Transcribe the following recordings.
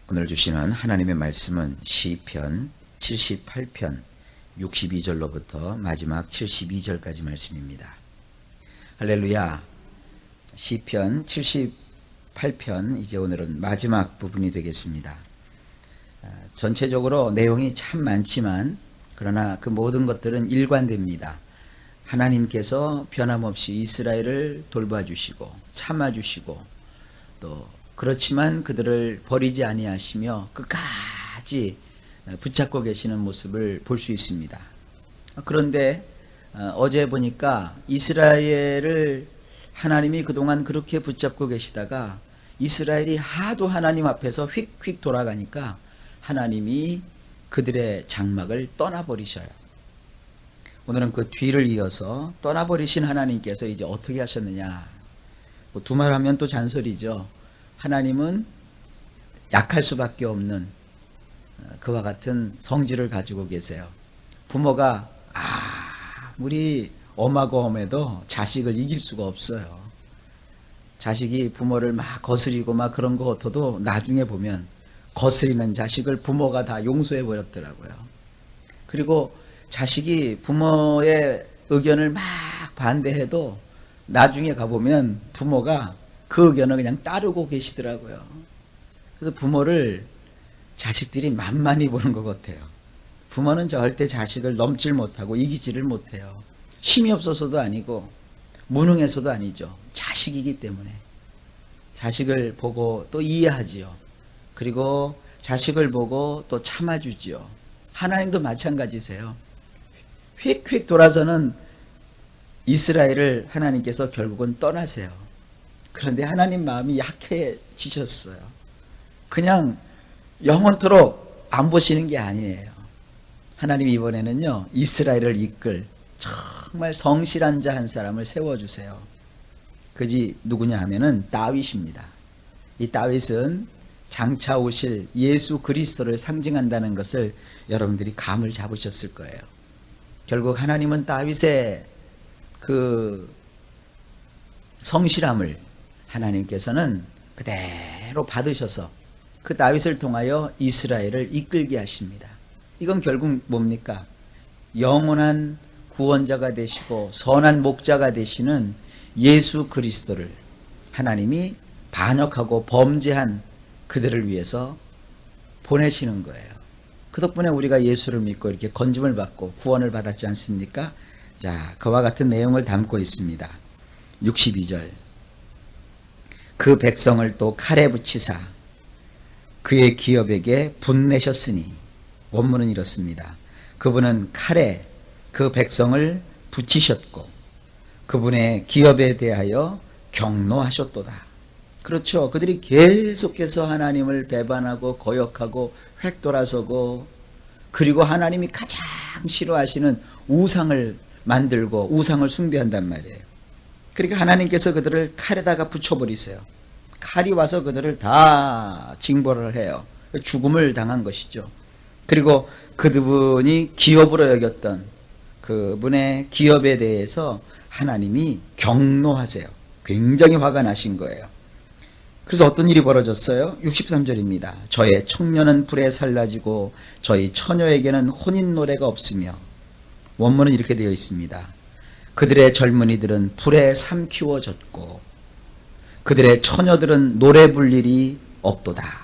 오늘 주시는 하나님의 말씀은 시편 78편 62절로부터 마지막 72절까지 말씀입니다. 할렐루야. 시편 78편 이제 오늘은 마지막 부분이 되겠습니다. 전체적으로 내용이 참 많지만 그러나 그 모든 것들은 일관됩니다. 하나님께서 변함없이 이스라엘을 돌봐주시고 참아주시고 또 그렇지만 그들을 버리지 아니하시며 끝까지 붙잡고 계시는 모습을 볼 수 있습니다. 그런데 어제 보니까 이스라엘을 하나님이 그동안 그렇게 붙잡고 계시다가 이스라엘이 하도 하나님 앞에서 휙휙 돌아가니까 하나님이 그들의 장막을 떠나버리셔요. 오늘은 그 뒤를 이어서 떠나버리신 하나님께서 이제 어떻게 하셨느냐. 두 말 하면 또 잔소리죠. 하나님은 약할 수밖에 없는 그와 같은 성질을 가지고 계세요. 부모가 아무리 엄하고 엄해도 자식을 이길 수가 없어요. 자식이 부모를 막 거스리고 막 그런 거 같아도 나중에 보면 거스리는 자식을 부모가 다 용서해 버렸더라고요. 그리고 자식이 부모의 의견을 막 반대해도 나중에 가보면 부모가 그 의견을 그냥 따르고 계시더라고요. 그래서 부모를 자식들이 만만히 보는 것 같아요. 부모는 절대 자식을 넘질 못하고 이기지를 못해요. 힘이 없어서도 아니고 무능해서도 아니죠. 자식이기 때문에. 자식을 보고 또 이해하지요. 그리고 자식을 보고 또 참아주지요. 하나님도 마찬가지세요. 휙휙 돌아서는 이스라엘을 하나님께서 결국은 떠나세요. 그런데 하나님 마음이 약해지셨어요. 그냥 영원토록 안 보시는 게 아니에요. 하나님이 이번에는요, 이스라엘을 이끌 정말 성실한 자 한 사람을 세워주세요. 그지 누구냐 하면은 다윗입니다. 이 다윗은 장차 오실 예수 그리스도를 상징한다는 것을 여러분들이 감을 잡으셨을 거예요. 결국 하나님은 다윗의 그 성실함을 하나님께서는 그대로 받으셔서 그 다윗을 통하여 이스라엘을 이끌게 하십니다. 이건 결국 뭡니까? 영원한 구원자가 되시고 선한 목자가 되시는 예수 그리스도를 하나님이 반역하고 범죄한 그들을 위해서 보내시는 거예요. 그 덕분에 우리가 예수를 믿고 이렇게 건짐을 받고 구원을 받았지 않습니까? 자, 그와 같은 내용을 담고 있습니다. 62절. 그 백성을 또 칼에 붙이사 그의 기업에게 분내셨으니, 원문은 이렇습니다. 그분은 칼에 그 백성을 붙이셨고 그분의 기업에 대하여 경노하셨도다. 그렇죠. 그들이 계속해서 하나님을 배반하고 거역하고 획 돌아서고 그리고 하나님이 가장 싫어하시는 우상을 만들고 우상을 숭배한단 말이에요. 그러니까 하나님께서 그들을 칼에다가 붙여버리세요. 칼이 와서 그들을 다 징벌을 해요. 죽음을 당한 것이죠. 그리고 그분이 기업으로 여겼던 그분의 기업에 대해서 하나님이 경노하세요. 굉장히 화가 나신 거예요. 그래서 어떤 일이 벌어졌어요? 63절입니다. 저의 청년은 불에 살라지고 저희 처녀에게는 혼인 노래가 없으며, 원문은 이렇게 되어 있습니다. 그들의 젊은이들은 불에 삼키워졌고 그들의 처녀들은 노래 부를 일이 없도다.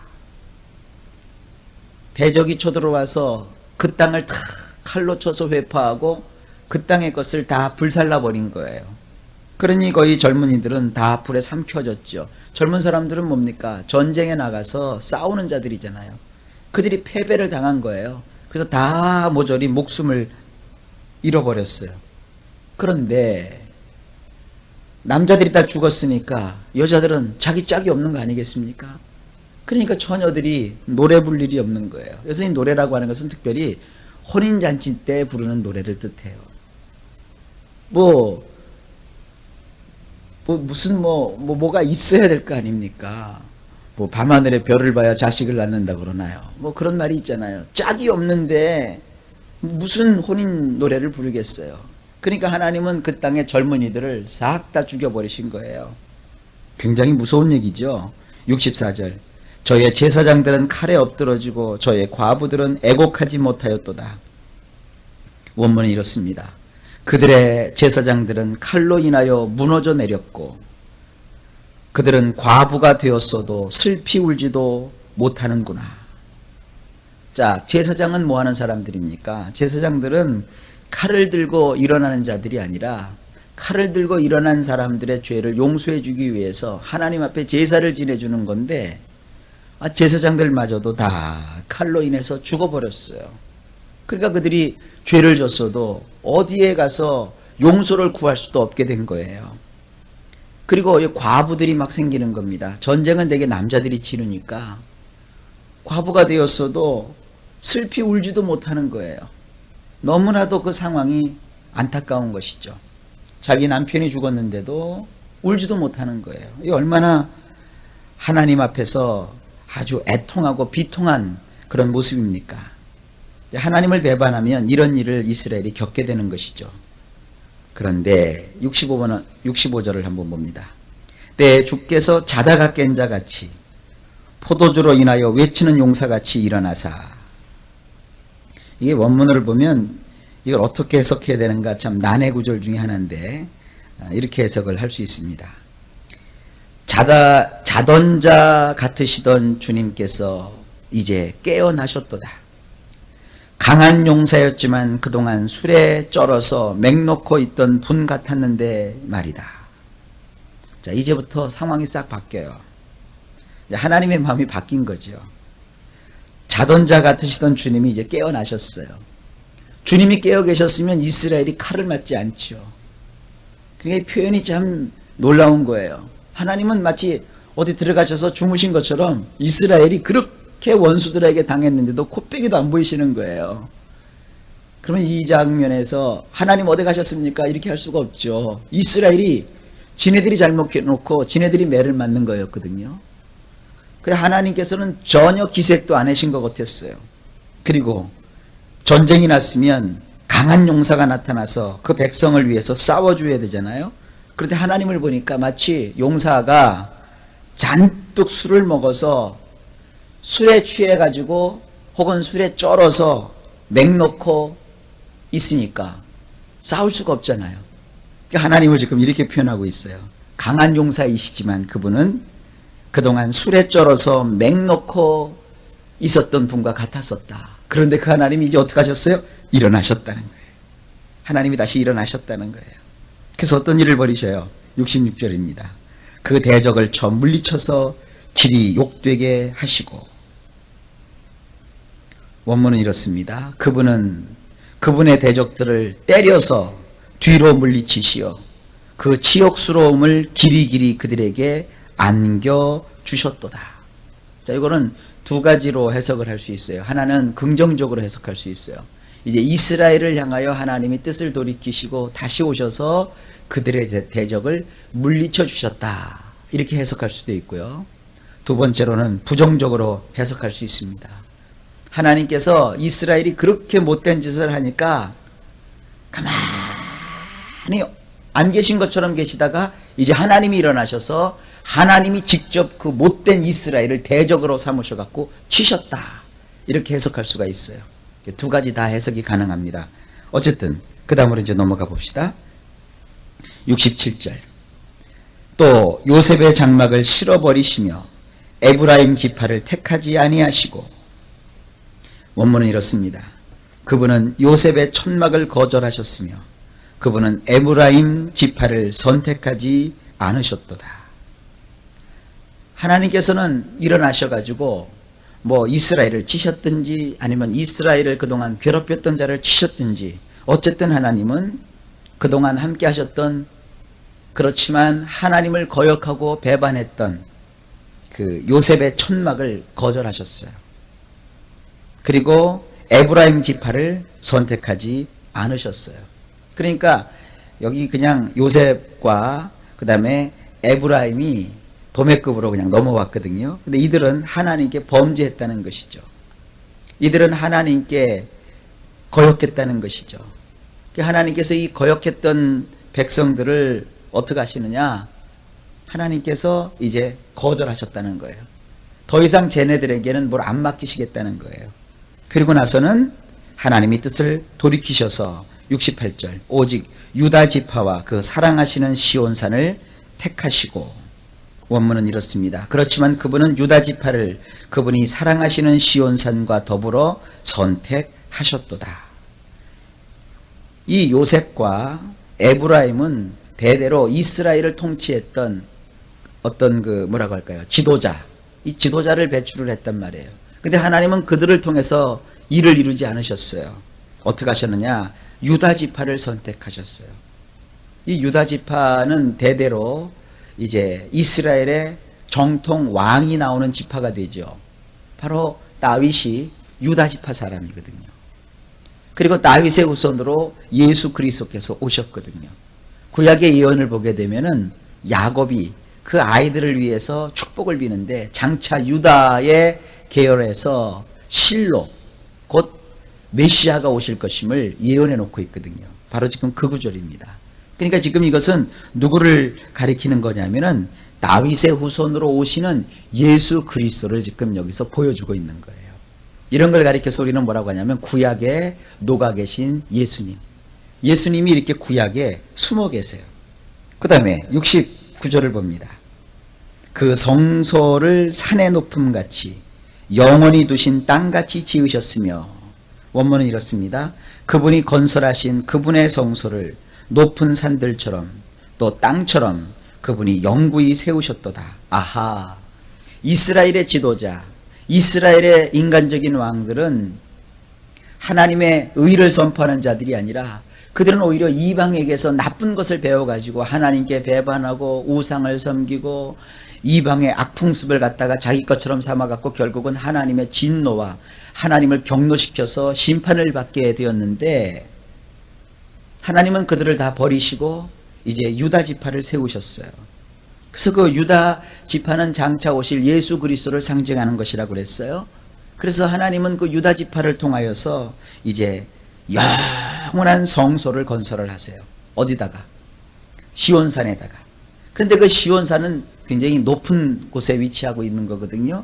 대적이 쳐들어와서 그 땅을 다 칼로 쳐서 회파하고 그 땅의 것을 다 불살라버린 거예요. 그러니 거의 젊은이들은 다 불에 삼켜졌죠. 젊은 사람들은 뭡니까? 전쟁에 나가서 싸우는 자들이잖아요. 그들이 패배를 당한 거예요. 그래서 다 모조리 목숨을 잃어버렸어요. 그런데 남자들이 다 죽었으니까 여자들은 자기 짝이 없는 거 아니겠습니까? 그러니까 처녀들이 노래 부를 일이 없는 거예요. 여전히 노래라고 하는 것은 특별히 혼인잔치 때 부르는 노래를 뜻해요. 뭐가 있어야 될 거 아닙니까? 밤하늘의 별을 봐야 자식을 낳는다 그러나요? 그런 말이 있잖아요. 짝이 없는데 무슨 혼인 노래를 부르겠어요? 그러니까 하나님은 그 땅의 젊은이들을 싹 다 죽여버리신 거예요. 굉장히 무서운 얘기죠. 64절. 저의 제사장들은 칼에 엎드러지고 저의 과부들은 애곡하지 못하였도다. 원문은 이렇습니다. 그들의 제사장들은 칼로 인하여 무너져 내렸고 그들은 과부가 되었어도 슬피 울지도 못하는구나. 자, 제사장은 뭐 하는 사람들입니까? 제사장들은 칼을 들고 일어나는 자들이 아니라 칼을 들고 일어난 사람들의 죄를 용서해 주기 위해서 하나님 앞에 제사를 지내주는 건데 제사장들마저도 다 칼로 인해서 죽어버렸어요. 그러니까 그들이 죄를 졌어도 어디에 가서 용서를 구할 수도 없게 된 거예요. 그리고 과부들이 막 생기는 겁니다. 전쟁은 대개 남자들이 치르니까 과부가 되었어도 슬피 울지도 못하는 거예요. 너무나도 그 상황이 안타까운 것이죠. 자기 남편이 죽었는데도 울지도 못하는 거예요. 이 얼마나 하나님 앞에서 아주 애통하고 비통한 그런 모습입니까? 하나님을 배반하면 이런 일을 이스라엘이 겪게 되는 것이죠. 그런데 65절을 한번 봅니다. 때 주께서 자다가 깬 자같이 포도주로 인하여 외치는 용사같이 일어나사. 이게 원문을 보면 이걸 어떻게 해석해야 되는가 참 난해 구절 중에 하나인데 이렇게 해석을 할 수 있습니다. 자던 자 같으시던 주님께서 이제 깨어나셨도다. 강한 용사였지만 그동안 술에 쩔어서 맹놓고 있던 분 같았는데 말이다. 자, 이제부터 상황이 싹 바뀌어요. 하나님의 마음이 바뀐 거죠. 자던 자 같으시던 주님이 이제 깨어나셨어요. 주님이 깨어 계셨으면 이스라엘이 칼을 맞지 않죠. 그게 표현이 참 놀라운 거예요. 하나님은 마치 어디 들어가셔서 주무신 것처럼 이스라엘이 그렇게 원수들에게 당했는데도 코빼기도 안 보이시는 거예요. 그러면 이 장면에서 하나님 어디 가셨습니까? 이렇게 할 수가 없죠. 이스라엘이 지네들이 잘못해놓고 지네들이 매를 맞는 거였거든요. 그래서 하나님께서는 전혀 기색도 안 하신 것 같았어요. 그리고 전쟁이 났으면 강한 용사가 나타나서 그 백성을 위해서 싸워줘야 되잖아요. 그런데 하나님을 보니까 마치 용사가 잔뜩 술을 먹어서 술에 취해가지고 혹은 술에 쩔어서 맹놓고 있으니까 싸울 수가 없잖아요. 그러니까 하나님을 지금 이렇게 표현하고 있어요. 강한 용사이시지만 그분은 그동안 술에 쩔어서 맹놓고 있었던 분과 같았었다. 그런데 그 하나님이 이제 어떻게 하셨어요? 일어나셨다는 거예요. 하나님이 다시 일어나셨다는 거예요. 그래서 어떤 일을 벌이셔요? 66절입니다. 그 대적을 쳐 물리쳐서 길이 욕되게 하시고. 원문은 이렇습니다. 그분은 그분의 대적들을 때려서 뒤로 물리치시어 그 치욕스러움을 길이길이 그들에게 안겨주셨도다. 자, 이거는 두 가지로 해석을 할 수 있어요. 하나는 긍정적으로 해석할 수 있어요. 이제 이스라엘을 향하여 하나님이 뜻을 돌이키시고 다시 오셔서 그들의 대적을 물리쳐 주셨다. 이렇게 해석할 수도 있고요. 두 번째로는 부정적으로 해석할 수 있습니다. 하나님께서 이스라엘이 그렇게 못된 짓을 하니까 가만히 안 계신 것처럼 계시다가 이제 하나님이 일어나셔서 하나님이 직접 그 못된 이스라엘을 대적으로 삼으셔갖고 치셨다. 이렇게 해석할 수가 있어요. 두 가지 다 해석이 가능합니다. 어쨌든 그 다음으로 이제 넘어가 봅시다. 67절. 또 요셉의 장막을 실어버리시며 에브라임 지파를 택하지 아니하시고. 원문은 이렇습니다. 그분은 요셉의 천막을 거절하셨으며 그분은 에브라임 지파를 선택하지 않으셨도다. 하나님께서는 일어나셔가지고 뭐 이스라엘을 치셨든지 아니면 이스라엘을 그동안 괴롭혔던 자를 치셨든지 어쨌든 하나님은 그동안 함께 하셨던 그렇지만 하나님을 거역하고 배반했던 그 요셉의 천막을 거절하셨어요. 그리고 에브라임 지파를 선택하지 않으셨어요. 그러니까 여기 그냥 요셉과 그 다음에 에브라임이 도매급으로 그냥 넘어왔거든요. 근데 이들은 하나님께 범죄했다는 것이죠. 이들은 하나님께 거역했다는 것이죠. 하나님께서 이 거역했던 백성들을 어떻게 하시느냐? 하나님께서 이제 거절하셨다는 거예요. 더 이상 쟤네들에게는 뭘 안 맡기시겠다는 거예요. 그리고 나서는 하나님이 뜻을 돌이키셔서 68절 오직 유다 지파와 그 사랑하시는 시온산을 택하시고, 원문은 이렇습니다. 그렇지만 그분은 유다 지파를 그분이 사랑하시는 시온산과 더불어 선택하셨도다. 이 요셉과 에브라임은 대대로 이스라엘을 통치했던 어떤 뭐라고 할까요? 지도자. 이 지도자를 배출을 했단 말이에요. 근데 하나님은 그들을 통해서 일을 이루지 않으셨어요. 어떻게 하셨느냐? 유다 지파를 선택하셨어요. 이 유다 지파는 대대로 이제 이스라엘의 정통 왕이 나오는 지파가 되죠. 바로 다윗이 유다 지파 사람이거든요. 그리고 다윗의 후손으로 예수 그리스도께서 오셨거든요. 구약의 예언을 보게 되면은 야곱이 그 아이들을 위해서 축복을 비는데 장차 유다의 계열에서 실로 곧 메시아가 오실 것임을 예언해 놓고 있거든요. 바로 지금 그 구절입니다. 그러니까 지금 이것은 누구를 가리키는 거냐면은 다윗의 후손으로 오시는 예수 그리스도를 지금 여기서 보여주고 있는 거예요. 이런 걸 가리켜서 우리는 뭐라고 하냐면 구약에 녹아 계신 예수님. 예수님이 이렇게 구약에 숨어 계세요. 그 다음에 69절을 봅니다. 그 성소를 산의 높음같이 영원히 두신 땅같이 지으셨으며, 원문은 이렇습니다. 그분이 건설하신 그분의 성소를 높은 산들처럼 또 땅처럼 그분이 영구히 세우셨도다. 아하, 이스라엘의 지도자, 이스라엘의 인간적인 왕들은 하나님의 의를 선포하는 자들이 아니라 그들은 오히려 이방에게서 나쁜 것을 배워가지고 하나님께 배반하고 우상을 섬기고 이방의 악풍습을 갖다가 자기 것처럼 삼아갖고 결국은 하나님의 진노와 하나님을 경노시켜서 심판을 받게 되었는데, 하나님은 그들을 다 버리시고 이제 유다 지파를 세우셨어요. 그래서 그 유다 지파는 장차 오실 예수 그리스도를 상징하는 것이라고 그랬어요. 그래서 하나님은 그 유다 지파를 통하여서 이제 영원한 성소를 건설을 하세요. 어디다가? 시온산에다가. 그런데 그 시온산은 굉장히 높은 곳에 위치하고 있는 거거든요.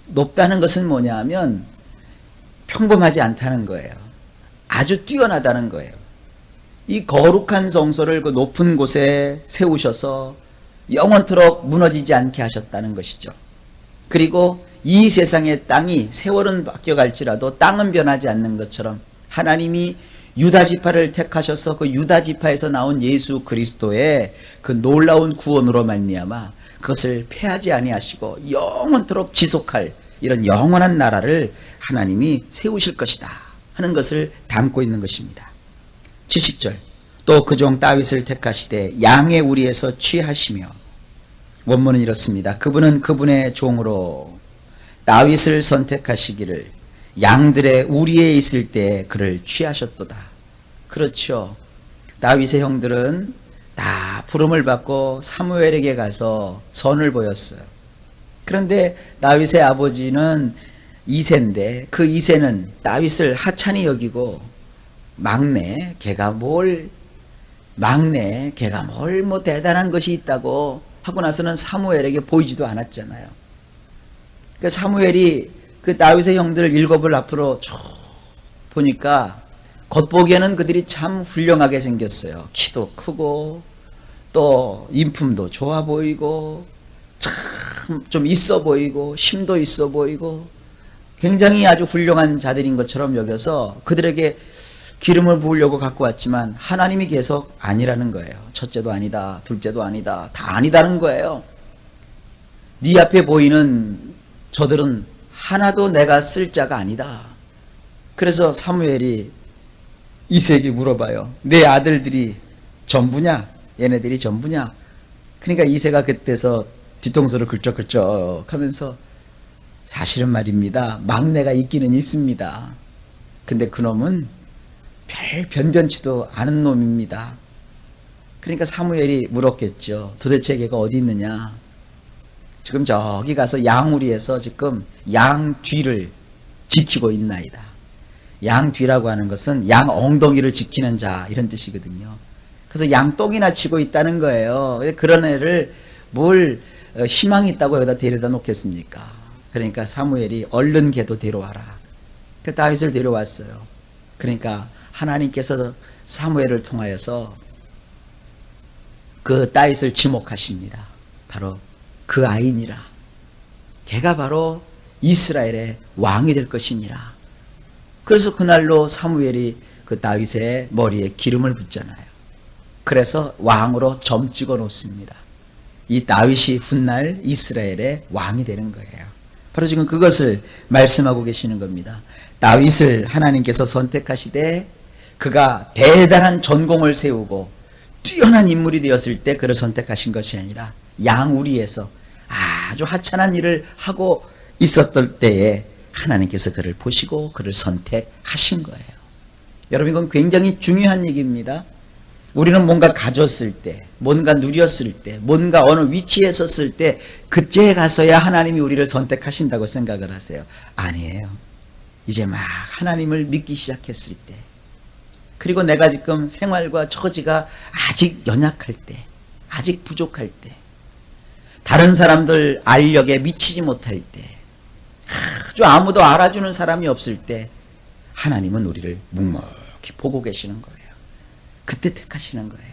높다는 것은 뭐냐 하면 평범하지 않다는 거예요. 아주 뛰어나다는 거예요. 이 거룩한 성소를 그 높은 곳에 세우셔서 영원토록 무너지지 않게 하셨다는 것이죠. 그리고 이 세상의 땅이 세월은 바뀌어갈지라도 땅은 변하지 않는 것처럼 하나님이 유다 지파를 택하셔서 그 유다 지파에서 나온 예수 그리스도의 그 놀라운 구원으로 말미암아 그것을 폐하지 아니하시고 영원토록 지속할 이런 영원한 나라를 하나님이 세우실 것이다 하는 것을 담고 있는 것입니다. 70절 또 그 종 다윗을 택하시되 양의 우리에서 취하시며, 원문은 이렇습니다. 그분은 그분의 종으로 다윗을 선택하시기를 양들의 우리에 있을 때 그를 취하셨도다. 그렇죠. 다윗의 형들은 다 부름을 받고 사무엘에게 가서 선을 보였어요. 그런데 다윗의 아버지는 이새인데 그 이새는 다윗을 하찮이 여기고 막내 걔가 뭘 뭐 대단한 것이 있다고 하고 나서는 사무엘에게 보이지도 않았잖아요. 그러니까 사무엘이 그 다윗의 형들 일곱을 앞으로 쭉 보니까 겉보기에는 그들이 참 훌륭하게 생겼어요. 키도 크고 또 인품도 좋아 보이고 참 좀 있어 보이고 힘도 있어 보이고 굉장히 아주 훌륭한 자들인 것처럼 여겨서 그들에게 기름을 부으려고 갖고 왔지만 하나님이 계속 아니라는 거예요. 첫째도 아니다, 둘째도 아니다, 다 아니다는 거예요. 네 앞에 보이는 저들은 하나도 내가 쓸 자가 아니다. 그래서 사무엘이 이새에게 물어봐요. 내 아들들이 전부냐? 얘네들이 전부냐? 그러니까 이새가 그때서 뒤통수를 긁적긁적 하면서 사실은 말입니다. 막내가 있기는 있습니다. 근데 그놈은 별 변변치도 않은 놈입니다. 그러니까 사무엘이 물었겠죠. 도대체 걔가 어디 있느냐? 지금 저기 가서 양우리에서 지금 양 뒤를 지키고 있나이다. 양 뒤라고 하는 것은 양 엉덩이를 지키는 자 이런 뜻이거든요. 그래서 양 똥이나 치고 있다는 거예요. 그런 애를 뭘 희망이 있다고 여기다 데려다 놓겠습니까? 그러니까 사무엘이 얼른 걔도 데려와라. 그 다윗을 데려왔어요. 그러니까 하나님께서 사무엘을 통하여서 그 다윗을 지목하십니다. 바로 그 아이니라. 걔가 바로 이스라엘의 왕이 될 것이니라. 그래서 그날로 사무엘이 그 다윗의 머리에 기름을 붓잖아요. 그래서 왕으로 점 찍어 놓습니다. 이 다윗이 훗날 이스라엘의 왕이 되는 거예요. 바로 지금 그것을 말씀하고 계시는 겁니다. 다윗을 하나님께서 선택하시되 그가 대단한 전공을 세우고 뛰어난 인물이 되었을 때 그를 선택하신 것이 아니라 양우리에서 아주 하찮은 일을 하고 있었던 때에 하나님께서 그를 보시고 그를 선택하신 거예요. 여러분, 이건 굉장히 중요한 얘기입니다. 우리는 뭔가 가졌을 때, 뭔가 누렸을 때, 뭔가 어느 위치에 섰을 때 그때에 가서야 하나님이 우리를 선택하신다고 생각을 하세요. 아니에요. 이제 막 하나님을 믿기 시작했을 때, 그리고 내가 지금 생활과 처지가 아직 연약할 때, 아직 부족할 때, 다른 사람들 알력에 미치지 못할 때, 아주 아무도 알아주는 사람이 없을 때 하나님은 우리를 묵묵히 보고 계시는 거예요. 그때 택하시는 거예요.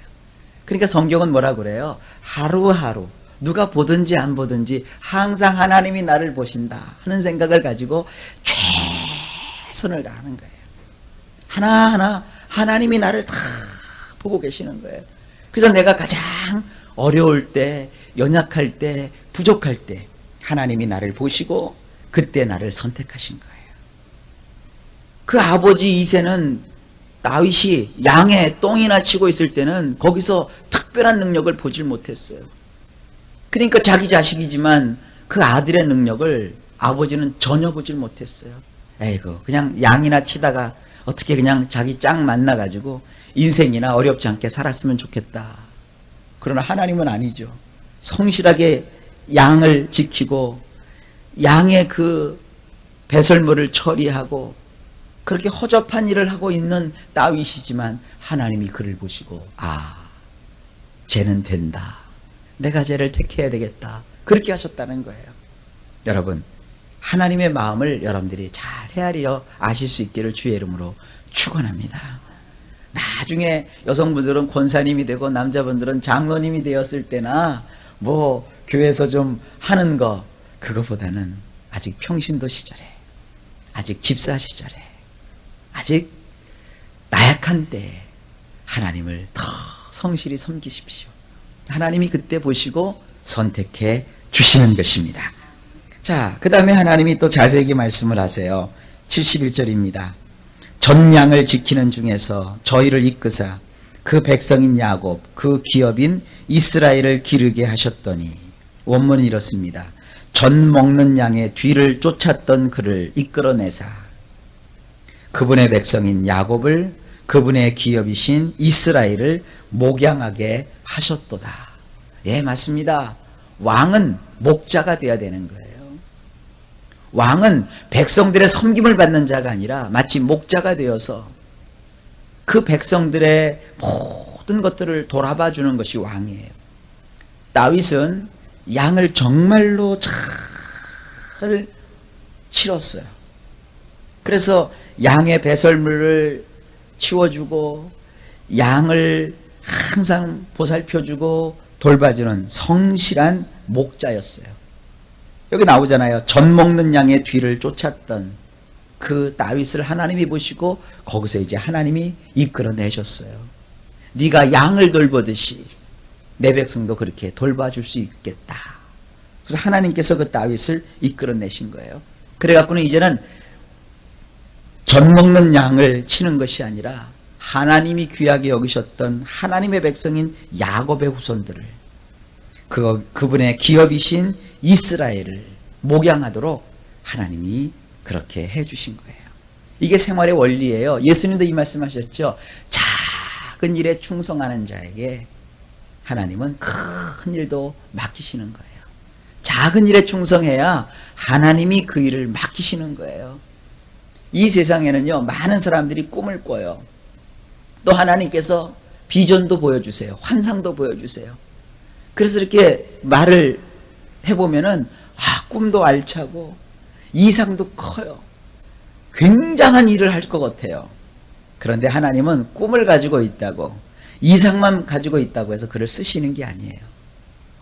그러니까 성경은 뭐라 그래요? 하루하루 누가 보든지 안 보든지 항상 하나님이 나를 보신다 하는 생각을 가지고 최선을 다하는 거예요. 하나하나 하나님이 나를 다 보고 계시는 거예요. 그래서 내가 가장 어려울 때, 연약할 때, 부족할 때 하나님이 나를 보시고 그때 나를 선택하신 거예요. 그 아버지 이새는 다윗이 양에 똥이나 치고 있을 때는 거기서 특별한 능력을 보질 못했어요. 그러니까 자기 자식이지만 그 아들의 능력을 아버지는 전혀 보질 못했어요. 에이구, 그냥 양이나 치다가 어떻게 그냥 자기 짝 만나가지고 인생이나 어렵지 않게 살았으면 좋겠다. 그러나 하나님은 아니죠. 성실하게 양을 지키고 양의 그 배설물을 처리하고 그렇게 허접한 일을 하고 있는 다윗이지만 하나님이 그를 보시고 쟤는 된다. 내가 쟤를 택해야 되겠다. 그렇게 하셨다는 거예요. 여러분, 하나님의 마음을 여러분들이 잘 헤아려 아실 수 있기를 주의 이름으로 축원합니다. 나중에 여성분들은 권사님이 되고 남자분들은 장로님이 되었을 때나 뭐 교회에서 좀 하는 거, 그거보다는 아직 평신도 시절에, 아직 집사 시절에, 아직 나약한 때에 하나님을 더 성실히 섬기십시오. 하나님이 그때 보시고 선택해 주시는 것입니다. 자, 그 다음에 하나님이 또 자세히 말씀을 하세요. 71절입니다. 전양을 지키는 중에서 저희를 이끄사 그 백성인 야곱, 그 기업인 이스라엘을 기르게 하셨더니, 원문은 이렇습니다. 전 먹는 양의 뒤를 쫓았던 그를 이끌어내사 그분의 백성인 야곱을, 그분의 기업이신 이스라엘을 목양하게 하셨도다. 예, 맞습니다. 왕은 목자가 되어야 되는 거예요. 왕은 백성들의 섬김을 받는 자가 아니라 마치 목자가 되어서 그 백성들의 모든 것들을 돌아봐 주는 것이 왕이에요. 다윗은 양을 정말로 잘 치렀어요. 그래서 양의 배설물을 치워주고 양을 항상 보살펴주고 돌봐주는 성실한 목자였어요. 여기 나오잖아요. 전 먹는 양의 뒤를 쫓았던 그 다윗을 하나님이 보시고 거기서 이제 하나님이 이끌어내셨어요. 네가 양을 돌보듯이 내 백성도 그렇게 돌봐줄 수 있겠다. 그래서 하나님께서 그 다윗을 이끌어내신 거예요. 그래갖고는 이제는 전 먹는 양을 치는 것이 아니라 하나님이 귀하게 여기셨던 하나님의 백성인 야곱의 후손들을, 그분의 기업이신 이스라엘을 목양하도록 하나님이 그렇게 해주신 거예요. 이게 생활의 원리예요. 예수님도 이 말씀하셨죠. 작은 일에 충성하는 자에게 하나님은 큰 일도 맡기시는 거예요. 작은 일에 충성해야 하나님이 그 일을 맡기시는 거예요. 이 세상에는요, 많은 사람들이 꿈을 꿔요. 또 하나님께서 비전도 보여주세요. 환상도 보여주세요. 그래서 이렇게 말을 해보면은 꿈도 알차고 이상도 커요. 굉장한 일을 할 것 같아요. 그런데 하나님은 꿈을 가지고 있다고, 이상만 가지고 있다고 해서 그를 쓰시는 게 아니에요.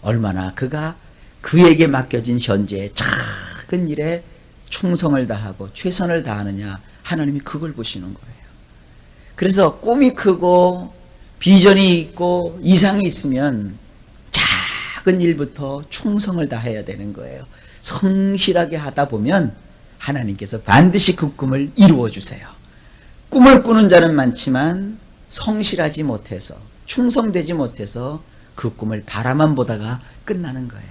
얼마나 그가 그에게 맡겨진 현재의 작은 일에 충성을 다하고 최선을 다하느냐, 하나님이 그걸 보시는 거예요. 그래서 꿈이 크고 비전이 있고 이상이 있으면 작은 일부터 충성을 다해야 되는 거예요. 성실하게 하다 보면 하나님께서 반드시 그 꿈을 이루어 주세요. 꿈을 꾸는 자는 많지만 성실하지 못해서, 충성되지 못해서 그 꿈을 바라만 보다가 끝나는 거예요.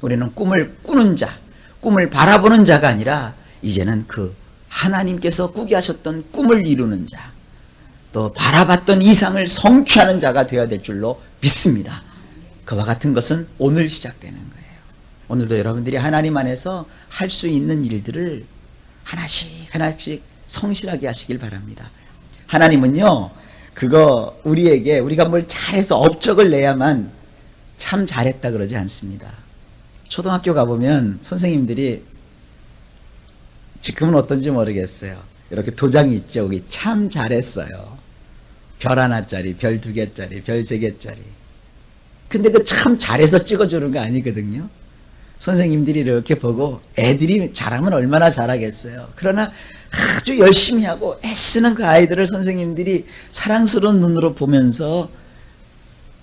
우리는 꿈을 꾸는 자, 꿈을 바라보는 자가 아니라 이제는 그 하나님께서 꾸게 하셨던 꿈을 이루는 자, 또 바라봤던 이상을 성취하는 자가 되어야 될 줄로 믿습니다. 그와 같은 것은 오늘 시작되는 거예요. 오늘도 여러분들이 하나님 안에서 할 수 있는 일들을 하나씩 하나씩 성실하게 하시길 바랍니다. 하나님은요, 그거 우리가 뭘 잘해서 업적을 내야만 참 잘했다 그러지 않습니다. 초등학교 가보면 선생님들이, 지금은 어떤지 모르겠어요, 이렇게 도장이 있죠. 여기 참 잘했어요. 별 하나짜리, 별 2개짜리, 별 3개짜리. 근데 그 참 잘해서 찍어주는 거 아니거든요. 선생님들이 이렇게 보고 애들이 잘하면 얼마나 잘하겠어요. 그러나 아주 열심히 하고 애쓰는 그 아이들을 선생님들이 사랑스러운 눈으로 보면서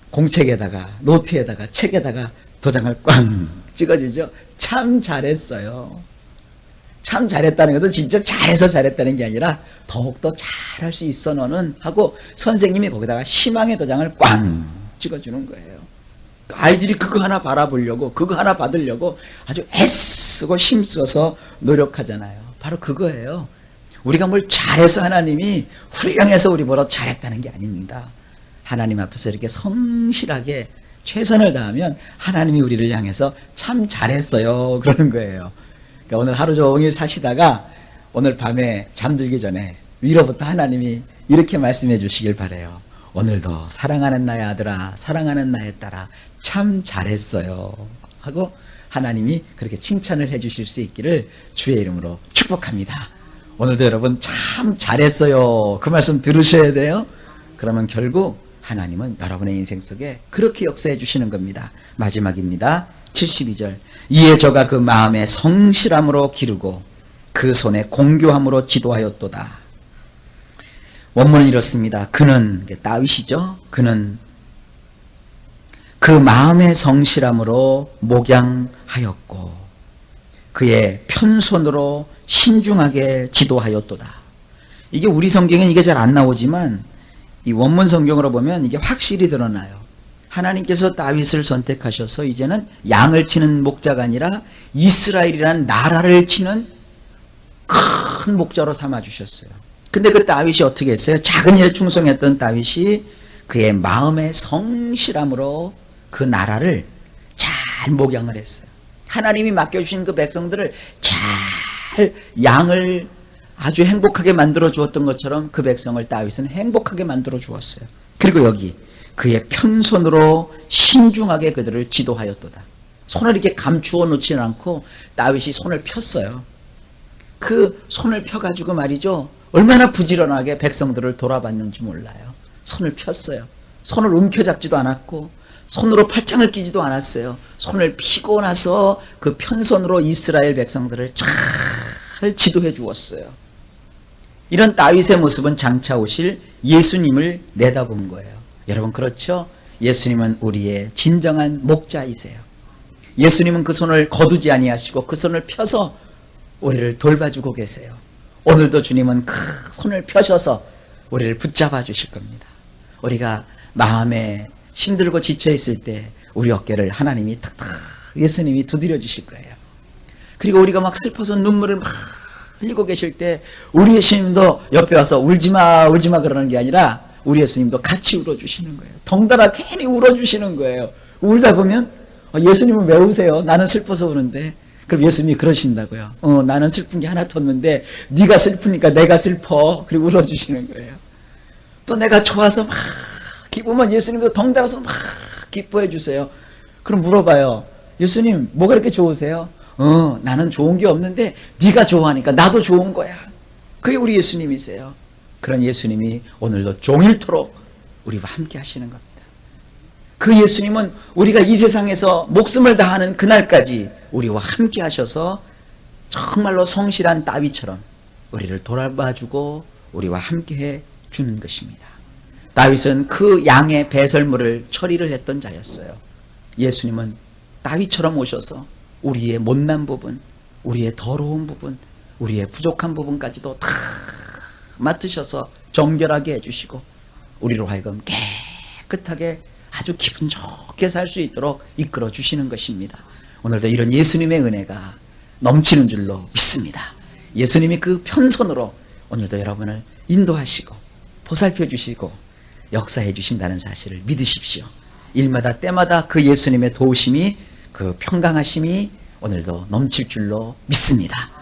공책에다가, 노트에다가, 책에다가 도장을 꽝 찍어주죠. 참 잘했어요. 참 잘했다는 것은 진짜 잘해서 잘했다는 게 아니라 더욱더 잘할 수 있어 너는 하고 선생님이 거기다가 희망의 도장을 꽝 찍어주는 거예요. 아이들이 그거 하나 바라보려고, 그거 하나 받으려고 아주 애쓰고 힘써서 노력하잖아요. 바로 그거예요. 우리가 뭘 잘해서 하나님이 훌륭해서 우리 보러 잘했다는 게 아닙니다. 하나님 앞에서 이렇게 성실하게 최선을 다하면 하나님이 우리를 향해서 참 잘했어요 그러는 거예요. 그러니까 오늘 하루 종일 사시다가 오늘 밤에 잠들기 전에 위로부터 하나님이 이렇게 말씀해 주시길 바라요. 오늘도 사랑하는 나의 아들아, 사랑하는 나의 딸아, 참 잘했어요 하고 하나님이 그렇게 칭찬을 해 주실 수 있기를 주의 이름으로 축복합니다. 오늘도 여러분 참 잘했어요 그 말씀 들으셔야 돼요. 그러면 결국 하나님은 여러분의 인생 속에 그렇게 역사해 주시는 겁니다. 마지막입니다. 72절. 이에 저가 그 마음에 성실함으로 기르고 그 손에 공교함으로 지도하였도다. 원문은 이렇습니다. 그는, 다윗이죠. 그는 그 마음의 성실함으로 목양하였고 그의 편손으로 신중하게 지도하였도다. 이게 우리 성경엔 이게 잘 안 나오지만 이 원문 성경으로 보면 이게 확실히 드러나요. 하나님께서 다윗을 선택하셔서 이제는 양을 치는 목자가 아니라 이스라엘이라는 나라를 치는 큰 목자로 삼아주셨어요. 근데 그 다윗이 어떻게 했어요? 작은 일에 충성했던 다윗이 그의 마음의 성실함으로 그 나라를 잘 목양을 했어요. 하나님이 맡겨주신 그 백성들을 잘 양을 아주 행복하게 만들어 주었던 것처럼 그 백성을 다윗은 행복하게 만들어 주었어요. 그리고 여기 그의 편손으로 신중하게 그들을 지도하였도다. 손을 이렇게 감추어 놓지는 않고 다윗이 손을 폈어요. 그 손을 펴가지고 말이죠, 얼마나 부지런하게 백성들을 돌아봤는지 몰라요. 손을 폈어요. 손을 움켜잡지도 않았고 손으로 팔짱을 끼지도 않았어요. 손을 피고 나서 그 편손으로 이스라엘 백성들을 잘 지도해 주었어요. 이런 다윗의 모습은 장차 오실 예수님을 내다본 거예요. 여러분 그렇죠? 예수님은 우리의 진정한 목자이세요. 예수님은 그 손을 거두지 아니하시고 그 손을 펴서 우리를 돌봐주고 계세요. 오늘도 주님은 그 손을 펴셔서 우리를 붙잡아 주실 겁니다. 우리가 마음에 힘들고 지쳐 있을 때 우리 어깨를 하나님이 탁탁 예수님이 두드려 주실 거예요. 그리고 우리가 막 슬퍼서 눈물을 막 흘리고 계실 때 우리 예수님도 옆에 와서 울지마 울지마 그러는 게 아니라 우리 예수님도 같이 울어주시는 거예요. 덩달아 괜히 울어주시는 거예요. 울다 보면 예수님은 왜 우세요? 나는 슬퍼서 우는데. 그럼 예수님이 그러신다고요. 나는 슬픈 게 하나도 없는데 네가 슬프니까 내가 슬퍼. 그리고 울어주시는 거예요. 또 내가 좋아서 막 기쁘면 예수님도 덩달아서 막 기뻐해 주세요. 그럼 물어봐요. 예수님 뭐가 이렇게 좋으세요? 나는 좋은 게 없는데 네가 좋아하니까 나도 좋은 거야. 그게 우리 예수님이세요. 그런 예수님이 오늘도 종일토록 우리와 함께 하시는 겁니다. 그 예수님은 우리가 이 세상에서 목숨을 다하는 그날까지 우리와 함께 하셔서 정말로 성실한 다윗처럼 우리를 돌아봐주고 우리와 함께해 주는 것입니다. 다윗은 그 양의 배설물을 처리를 했던 자였어요. 예수님은 다윗처럼 오셔서 우리의 못난 부분, 우리의 더러운 부분, 우리의 부족한 부분까지도 다 맡으셔서 정결하게 해주시고 우리로 하여금 깨끗하게 아주 기분 좋게 살 수 있도록 이끌어 주시는 것입니다. 오늘도 이런 예수님의 은혜가 넘치는 줄로 믿습니다. 예수님이 그 편손으로 오늘도 여러분을 인도하시고 보살펴 주시고 역사해 주신다는 사실을 믿으십시오. 일마다 때마다 그 예수님의 도우심이, 그 평강하심이 오늘도 넘칠 줄로 믿습니다.